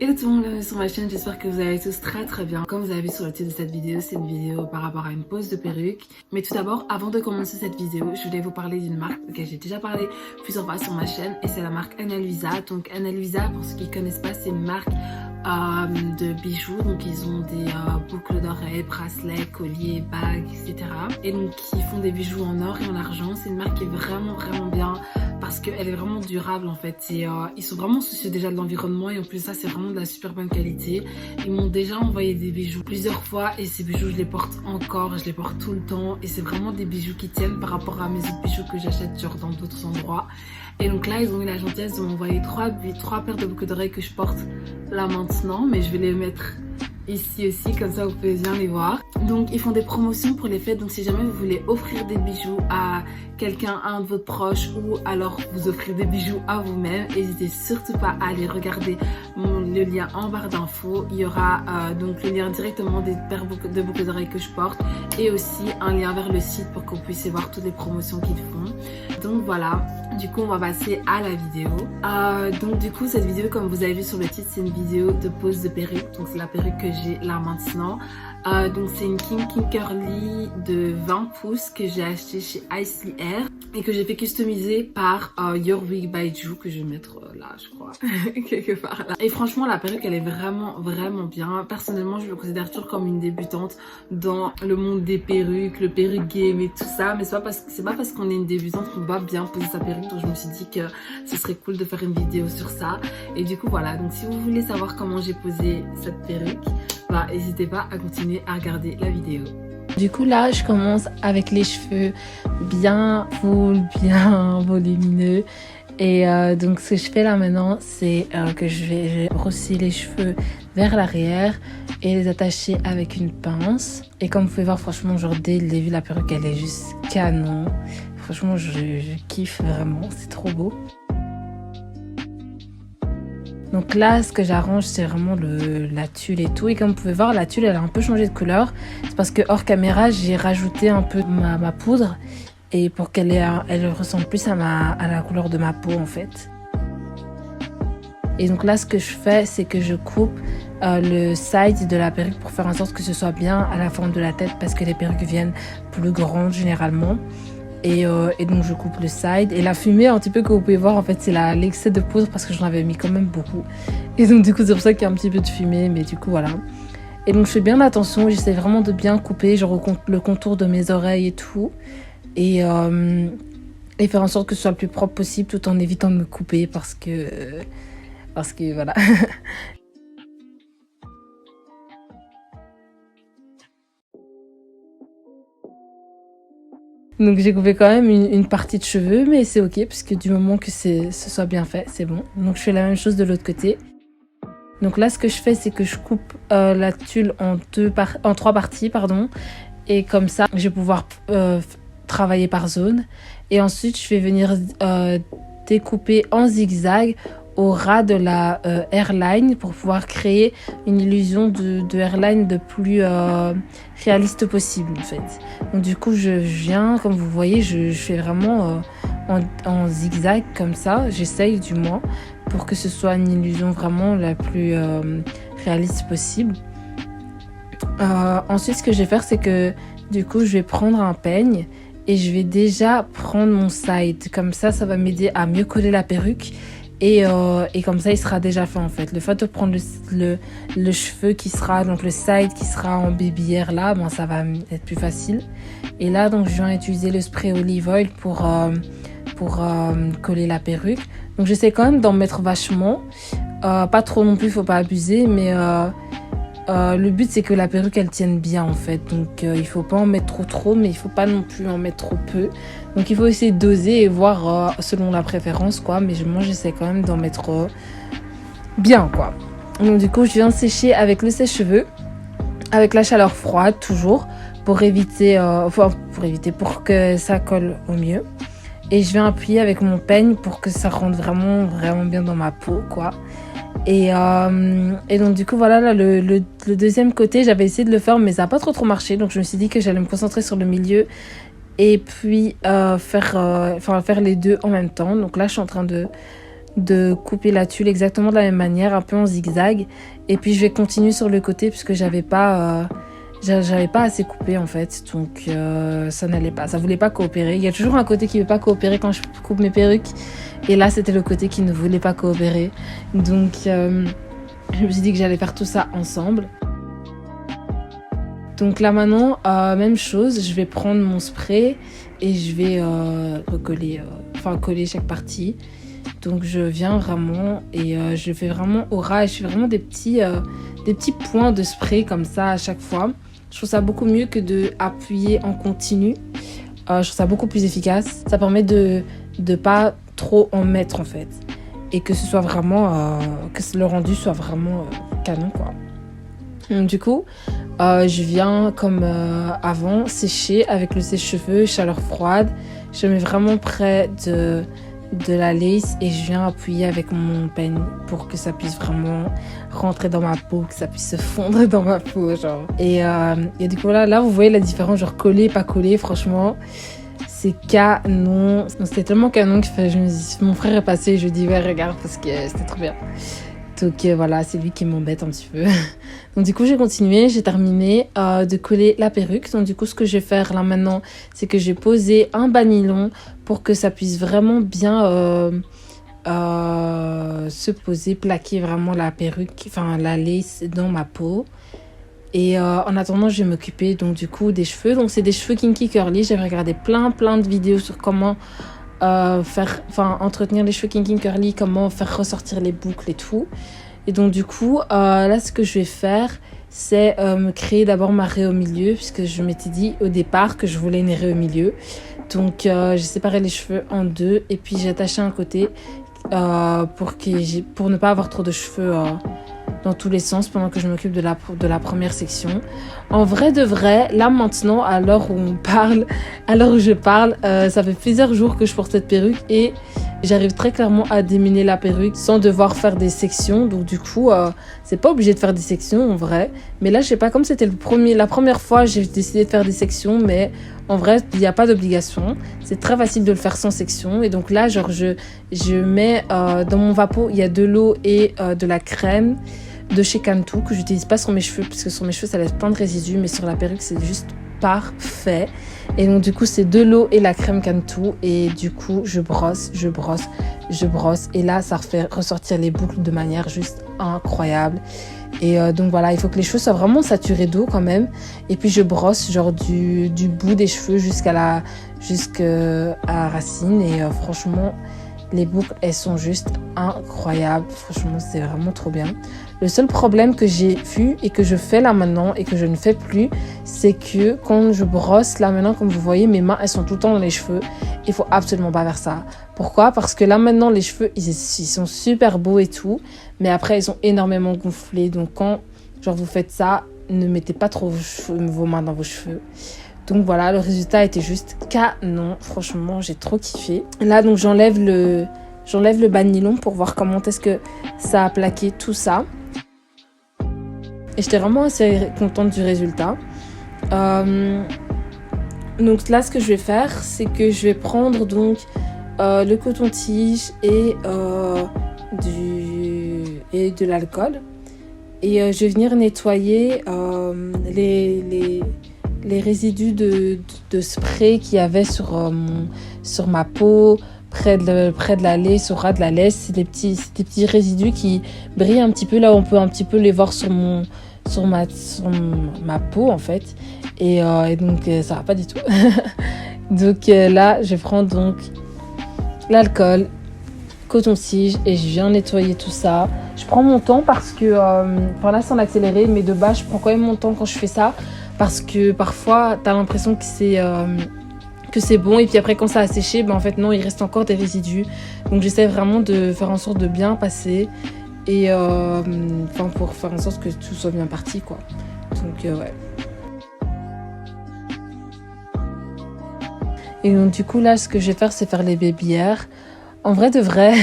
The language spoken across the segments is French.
Hello tout le monde, bienvenue sur ma chaîne, j'espère que vous allez tous très bien. Comme vous avez vu sur le titre de cette vidéo, c'est une vidéo par rapport à une pose de perruque. Mais tout d'abord, avant de commencer cette vidéo, je voulais vous parler d'une marque auquel j'ai déjà parlé plusieurs fois sur ma chaîne. Et c'est la marque Ana Luisa. Donc Ana Luisa, pour ceux qui ne connaissent pas, c'est une marque de bijoux. Donc ils ont des boucles d'oreilles, bracelets, colliers, bagues, etc. Et donc ils font des bijoux en or et en argent. C'est une marque qui est vraiment bien parce qu'elle est vraiment durable en fait. Et ils sont vraiment soucieux déjà de l'environnement et en plus de ça c'est vraiment de la super bonne qualité. Ils m'ont déjà envoyé des bijoux plusieurs fois et ces bijoux je les porte encore, je les porte tout le temps et c'est vraiment des bijoux qui tiennent par rapport à mes autres bijoux que j'achète genre dans d'autres endroits. Et donc là ils ont eu la gentillesse de m'envoyer trois paires de boucles d'oreilles que je porte là maintenant, mais je vais les mettre ici aussi, comme ça vous pouvez bien les voir. Donc ils font des promotions pour les fêtes, donc si jamais vous voulez offrir des bijoux à quelqu'un, à un de vos proches ou alors vous offrir des bijoux à vous-même, n'hésitez surtout pas à aller regarder le lien en barre d'infos. Il y aura donc le lien directement des paires de boucles d'oreilles que je porte et aussi un lien vers le site pour que vous puissiez voir toutes les promotions qu'ils font. Donc voilà, du coup on va passer à la vidéo. Donc du coup cette vidéo, comme vous avez vu sur le titre, c'est une vidéo de pose de perruque. Donc c'est la perruque que j'ai là maintenant. Donc c'est une King Curly de 20 pouces que j'ai acheté chez Icy Hair et que j'ai fait customiser par Your Wig by Ju, que je vais mettre là je crois quelque part là. Et franchement la perruque elle est vraiment bien. Personnellement je me considère toujours comme une débutante dans le monde des perruques, le perruque game et tout ça, mais c'est pas parce qu'on est une débutante qu'on va bien poser sa perruque. Donc je me suis dit que ce serait cool de faire une vidéo sur ça. Et du coup voilà, donc si vous voulez savoir comment j'ai posé cette perruque, bah n'hésitez pas à continuer à regarder la vidéo. Du coup là je commence avec les cheveux bien full, bien volumineux. Et donc ce que je fais là maintenant, c'est que je vais brosser les cheveux vers l'arrière et les attacher avec une pince. Et comme vous pouvez voir, franchement, genre dès le début, la perruque elle est juste canon. Franchement, je kiffe vraiment, c'est trop beau. Donc là, ce que j'arrange, c'est vraiment la tulle et tout. Et comme vous pouvez voir, la tulle, elle a un peu changé de couleur. C'est parce que hors caméra, j'ai rajouté un peu ma poudre. Et pour qu'elle ressemble plus à la couleur de ma peau, en fait. Et donc là, ce que je fais, c'est que je coupe le side de la perruque pour faire en sorte que ce soit bien à la forme de la tête. Parce que les perruques viennent plus grandes, généralement. Et donc je coupe le side et la fumée un petit peu que vous pouvez voir en fait c'est l'excès de poudre parce que j'en avais mis quand même beaucoup et donc du coup c'est pour ça qu'il y a un petit peu de fumée, mais du coup voilà. Et donc je fais bien attention, j'essaie vraiment de bien couper genre le contour de mes oreilles et tout et faire en sorte que ce soit le plus propre possible tout en évitant de me couper parce que voilà. Donc j'ai coupé quand même une partie de cheveux, mais c'est ok parce que du moment que ce soit bien fait, c'est bon. Donc je fais la même chose de l'autre côté. Donc là ce que je fais, c'est que je coupe la tulle en 3 parties, pardon. Et comme ça, je vais pouvoir travailler par zone. Et ensuite, je vais venir découper en zigzag au ras de la hairline pour pouvoir créer une illusion de hairline le plus réaliste possible en fait. Donc du coup je viens, comme vous voyez, je fais vraiment en zigzag comme ça, j'essaye du moins pour que ce soit une illusion vraiment la plus réaliste possible. Ensuite ce que je vais faire, c'est que du coup je vais prendre un peigne et je vais déjà prendre mon side, comme ça va m'aider à mieux coller la perruque. Et comme ça il sera déjà fait en fait. Le fait de prendre le cheveu qui sera, donc le side qui sera en baby hair là, ben ça va être plus facile. Et là donc je viens utiliser le spray olive oil pour coller la perruque. Donc j'essaie quand même d'en mettre vachement, pas trop non plus, faut pas abuser, mais le but c'est que la perruque elle tienne bien en fait. Donc il faut pas en mettre trop, mais il faut pas non plus en mettre trop peu. Donc il faut essayer de doser et voir selon la préférence quoi. Mais moi j'essaie quand même d'en mettre bien quoi. Donc du coup je viens sécher avec le sèche-cheveux, avec la chaleur froide toujours, pour que ça colle au mieux. Et je viens appuyer avec mon peigne pour que ça rentre vraiment bien dans ma peau quoi. Et donc du coup voilà là, le deuxième côté j'avais essayé de le faire mais ça n'a pas trop marché, donc je me suis dit que j'allais me concentrer sur le milieu et puis faire les deux en même temps. Donc là je suis en train de de couper la tuile exactement de la même manière, un peu en zigzag. Et puis je vais continuer sur le côté puisque j'avais pas assez coupé en fait, donc ça n'allait pas, ça voulait pas coopérer. Il y a toujours un côté qui veut pas coopérer quand je coupe mes perruques, et là c'était le côté qui ne voulait pas coopérer. Donc je me suis dit que j'allais faire tout ça ensemble. Donc là maintenant, même chose, je vais prendre mon spray et je vais recoller, coller chaque partie. Donc je viens vraiment et je fais vraiment au ras et je fais vraiment des petits points de spray comme ça à chaque fois. Je trouve ça beaucoup mieux que d'appuyer en continu. Je trouve ça beaucoup plus efficace. Ça permet de pas trop en mettre en fait. Et que ce soit vraiment, que le rendu soit vraiment canon quoi. Donc, du coup, je viens comme avant sécher avec le sèche-cheveux, chaleur froide. Je mets vraiment près de la lace et je viens appuyer avec mon peigne pour que ça puisse vraiment rentrer dans ma peau, que ça puisse se fondre dans ma peau genre. Et du coup là vous voyez la différence, genre collé, pas collé, franchement c'est canon. C'était tellement canon que mon frère est passé et je lui ai dit ouais regarde parce que c'était trop bien. Donc voilà, c'est lui qui m'embête un petit peu. Donc du coup, j'ai continué, j'ai terminé de coller la perruque. Donc du coup, ce que je vais faire là maintenant, c'est que j'ai posé un bas nylon pour que ça puisse vraiment bien se poser, plaquer vraiment la perruque, enfin la lace dans ma peau. Et en attendant, je vais m'occuper donc du coup des cheveux. Donc c'est des cheveux kinky curly. J'avais regardé plein de vidéos sur comment entretenir les cheveux kinky curly, comment faire ressortir les boucles et tout. Et donc du coup là ce que je vais faire c'est me créer d'abord ma raie au milieu, puisque je m'étais dit au départ que je voulais une raie au milieu. Donc j'ai séparé les cheveux en deux et puis j'ai attaché un côté pour ne pas avoir trop de cheveux dans tous les sens pendant que je m'occupe de la première section. En vrai de vrai, là maintenant, à l'heure où je parle, ça fait plusieurs jours que je porte cette perruque et j'arrive très clairement à démêler la perruque sans devoir faire des sections. Donc du coup, c'est pas obligé de faire des sections en vrai. Mais là, je sais pas, comme c'était la première fois, j'ai décidé de faire des sections, mais en vrai, il n'y a pas d'obligation. C'est très facile de le faire sans section. Et donc là, genre, je mets dans mon vapeau, il y a de l'eau et de la crème de chez Cantu que j'utilise pas sur mes cheveux parce que sur mes cheveux ça laisse plein de résidus, mais sur la perruque c'est juste parfait. Et donc du coup c'est de l'eau et la crème Cantu et du coup je brosse et là ça refait ressortir les boucles de manière juste incroyable. Et donc voilà, il faut que les cheveux soient vraiment saturés d'eau quand même. Et puis je brosse genre du bout des cheveux jusqu'à la racine et franchement les boucles elles sont juste incroyables. Franchement c'est vraiment trop bien. Le seul problème que j'ai vu et que je fais là maintenant et que je ne fais plus, c'est que quand je brosse là maintenant, comme vous voyez, mes mains elles sont tout le temps dans les cheveux. Il faut absolument pas faire ça. Pourquoi ? Parce que là maintenant les cheveux ils sont super beaux et tout, mais après ils ont énormément gonflé. Donc quand genre vous faites ça, ne mettez pas trop vos mains dans vos cheveux. Donc voilà, le résultat était juste canon. Franchement, j'ai trop kiffé. Là donc j'enlève le bas nylon pour voir comment est-ce que ça a plaqué tout ça. Et j'étais vraiment assez contente du résultat. Donc là, ce que je vais faire, c'est que je vais prendre donc le coton-tige et de l'alcool. Et je vais venir nettoyer les résidus de spray qu'il y avait sur ma peau, près de la laisse, au ras de la laisse. C'est des petits résidus qui brillent un petit peu. Là, on peut un petit peu les voir sur ma peau, en fait. Et donc, ça va pas du tout. Donc là, je prends donc l'alcool, coton-tige et je viens nettoyer tout ça. Je prends mon temps parce que, là, sans l'accélérer, mais de base, je prends quand même mon temps quand je fais ça. Parce que parfois, t'as l'impression que c'est bon et puis après quand ça a séché, en fait non, il reste encore des résidus. Donc j'essaie vraiment de faire en sorte de bien passer et pour faire en sorte que tout soit bien parti quoi. Donc ouais. Et donc du coup là, ce que je vais faire, c'est faire les baby hairs. En vrai de vrai,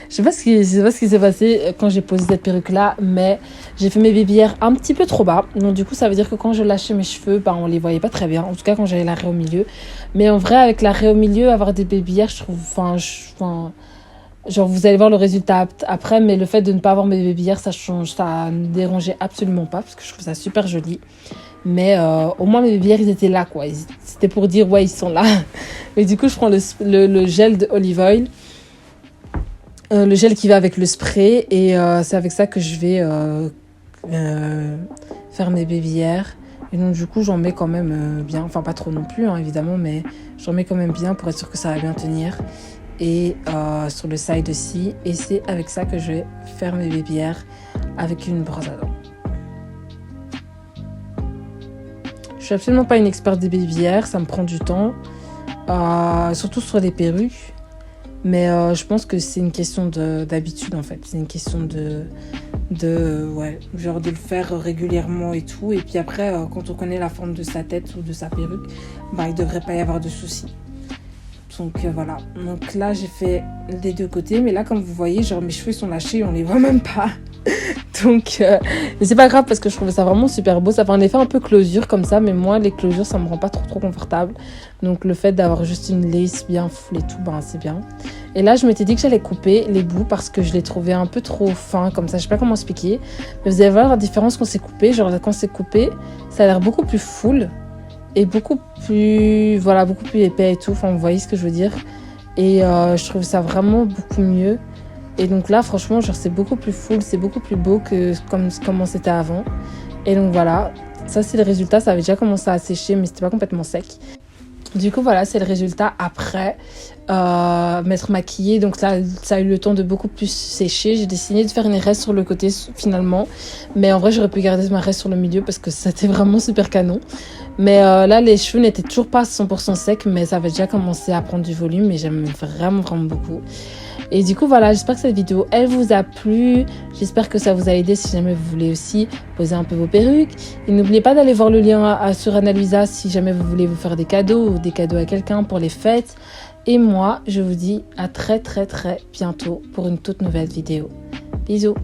je sais pas ce qui s'est passé quand j'ai posé cette perruque là, mais j'ai fait mes baby hairs un petit peu trop bas. Donc du coup ça veut dire que quand je lâchais mes cheveux, on les voyait pas très bien. En tout cas quand j'avais la raie au milieu. Mais en vrai avec la raie au milieu, avoir des baby hairs, je trouve, Genre, vous allez voir le résultat après, mais le fait de ne pas avoir mes bébillères, ça ne dérangeait absolument pas, parce que je trouve ça super joli. Mais au moins, mes bébillères, ils étaient là, quoi. C'était pour dire, ouais, ils sont là. Et du coup, je prends le gel de Olive Oil. Le gel qui va avec le spray. Et c'est avec ça que je vais faire mes bébillères. Et donc, du coup, j'en mets quand même bien. Enfin, pas trop non plus, hein, évidemment, mais j'en mets quand même bien pour être sûr que ça va bien tenir. Et sur le side aussi. Et c'est avec ça que je vais faire mes bébillères avec une brosse à dents. Je suis absolument pas une experte des bébillères, ça me prend du temps, surtout sur les perruques. Mais je pense que c'est une question d'habitude en fait. C'est une question ouais, genre de le faire régulièrement et tout. Et puis après, quand on connaît la forme de sa tête ou de sa perruque, bah, il devrait pas y avoir de soucis. Donc voilà. Donc là, j'ai fait les deux côtés. Mais là, comme vous voyez, genre mes cheveux sont lâchés, on les voit même pas. Donc, mais c'est pas grave parce que je trouvais ça vraiment super beau. Ça fait un effet un peu closure comme ça, mais moi, les closures, ça me rend pas trop confortable. Donc, le fait d'avoir juste une lace bien full et tout, ben, c'est bien. Et là, je m'étais dit que j'allais couper les bouts parce que je les trouvais un peu trop fins comme ça. Je sais pas comment expliquer. Mais vous allez voir la différence quand c'est coupé. Genre, quand c'est coupé, ça a l'air beaucoup plus full et beaucoup plus, voilà, beaucoup plus épais et tout. Enfin, vous voyez ce que je veux dire. Et je trouve ça vraiment beaucoup mieux. Et donc là, franchement, genre, c'est beaucoup plus full, c'est beaucoup plus beau que comment c'était avant. Et donc voilà, ça c'est le résultat. Ça avait déjà commencé à sécher, mais c'était pas complètement sec. Du coup, voilà, c'est le résultat après m'être maquillée. Donc ça a eu le temps de beaucoup plus sécher. J'ai décidé de faire une reste sur le côté finalement. Mais en vrai, j'aurais pu garder ma reste sur le milieu parce que c'était vraiment super canon. Mais là, les cheveux n'étaient toujours pas 100% secs, mais ça avait déjà commencé à prendre du volume. Et j'aime vraiment beaucoup. Et du coup, voilà, j'espère que cette vidéo, elle vous a plu. J'espère que ça vous a aidé si jamais vous voulez aussi poser un peu vos perruques. Et n'oubliez pas d'aller voir le lien sur Analusa si jamais vous voulez vous faire des cadeaux ou des cadeaux à quelqu'un pour les fêtes. Et moi, je vous dis à très bientôt pour une toute nouvelle vidéo. Bisous!